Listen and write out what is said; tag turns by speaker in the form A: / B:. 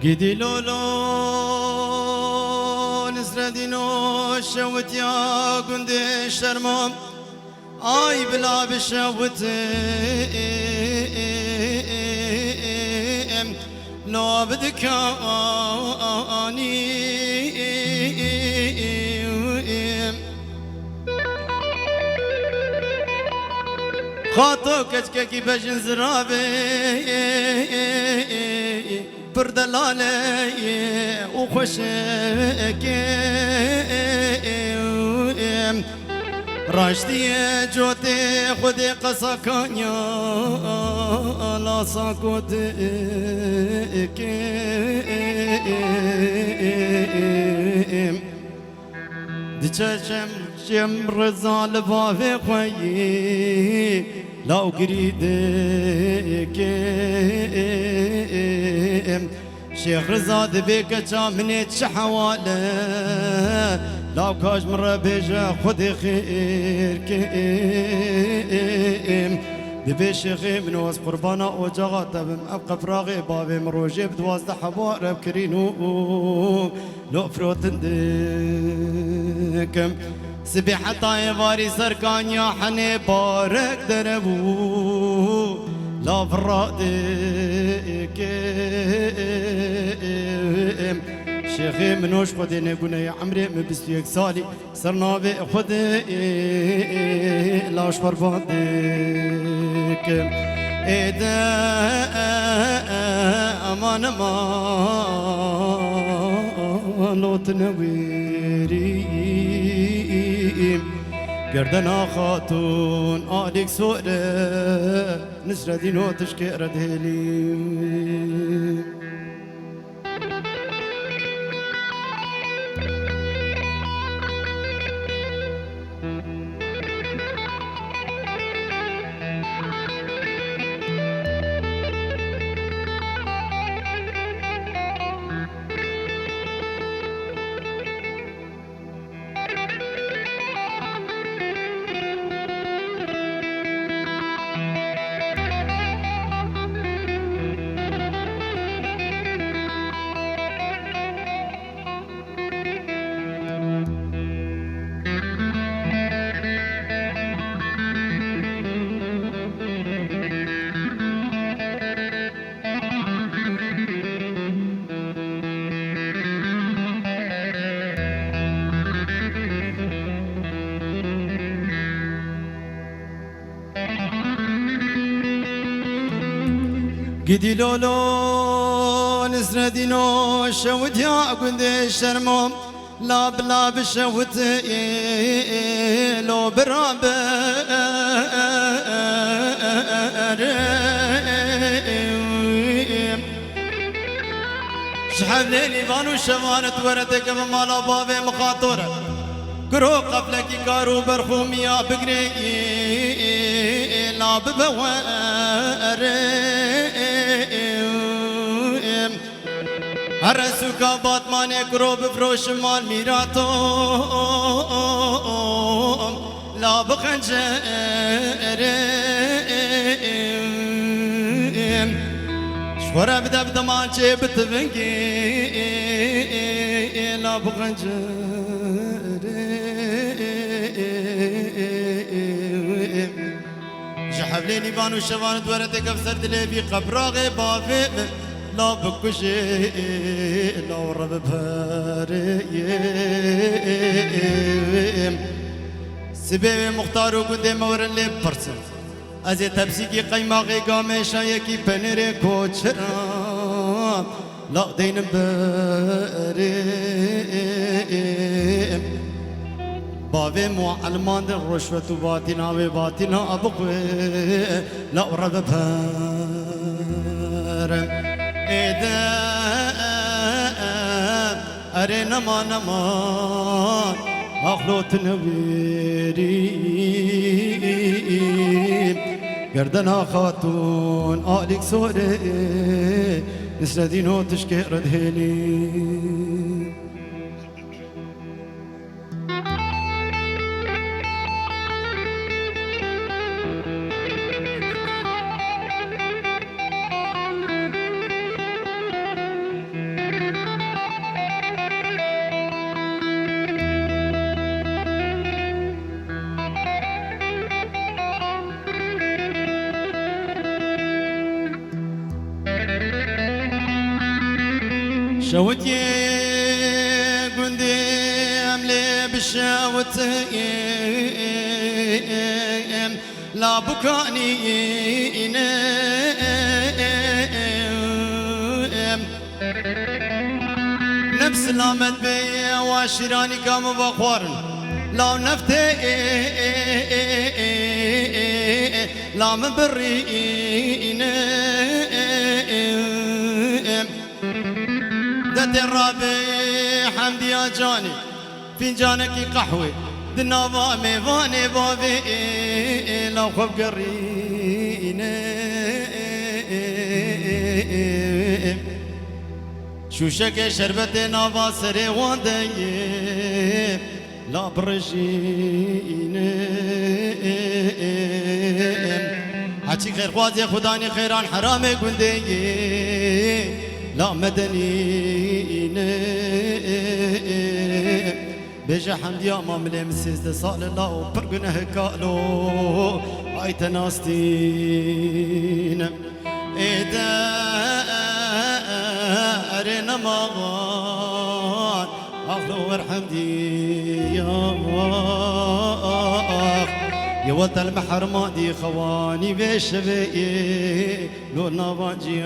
A: قدي لولو نسردينو شوت يا قندي شرمو آي بلا بشوت لو بدك اني خاطو كشكي بجن زرابي بردلالي وخشك راشدي جوتي خدي قصكانيا لا ساكوتك دچشم شم رزال بافي خوي لو قريدك شيخ رزاد بك جامني شحواله لو كاش مرة بيجا خذي خيرك دبي شيخي من وس قربانا وجغات ابقى فراغي بابي مروجي بدواز حبار بكرينو لو فروتندك سبيحة طايفاري سركان يا حني بارك دربو لا فرادك شيخي منوش خدي نقولنا يا عمري مبستيك سالي صرنا بخدي لا شفر فادك إذا أمان ما لو تنويري گردنا خاتون آلیک سوره نسردی نو تشکی ردهلی قدي لولو نسردينو شوت يا قندي شرمو لا بلا بشوت لو براب شحب ليلي بانو شمانت وردك مالا بابي مخاطرة قرو قبلك كارو برخوميا بقري لا ببوار هرسو كابات ماني قرو بفروش مال ميراتو لا بخنجر شورا بدا بدا مانشي بتفنكي لا بخنجر جحبليني بانو شوان دورتك افسر دلبي قبراغي بافي لا بكشي لا ورب باري سبب مختارو قدي مورن لي برسن ازي تبسيكي قيماغي قامي شايكي بنري كوچرا لا دين باري بابي معلمان در رشوة باطنا و باطنا أبقوي لا ورد بارم إذا أرينا ما نما أخلوت نويري گردنا خاتون آلیک سوره نسردينو تشكي ردهلي شوتي قندي أملي بالشوتي لا بكاني نفس لامد بي واشراني كام بخورن لا نفتي لا مبرين دت الرابي حمدي يا جاني فنجانك قهوة دنابا ميفاني بابي لو خب قرين شوشك شربت نابا سري واندي لا برجين حكي خير خوازي خداني خيران حرامي قندي لا مدنين بيجا حمد يا ماملي مسيز صال الله وبرقنا هكالو هاي تناستين إذا أرينا مغان أخلو ورحمدي يا يا ولد المحرمادي خواني بشبيه لو نباجي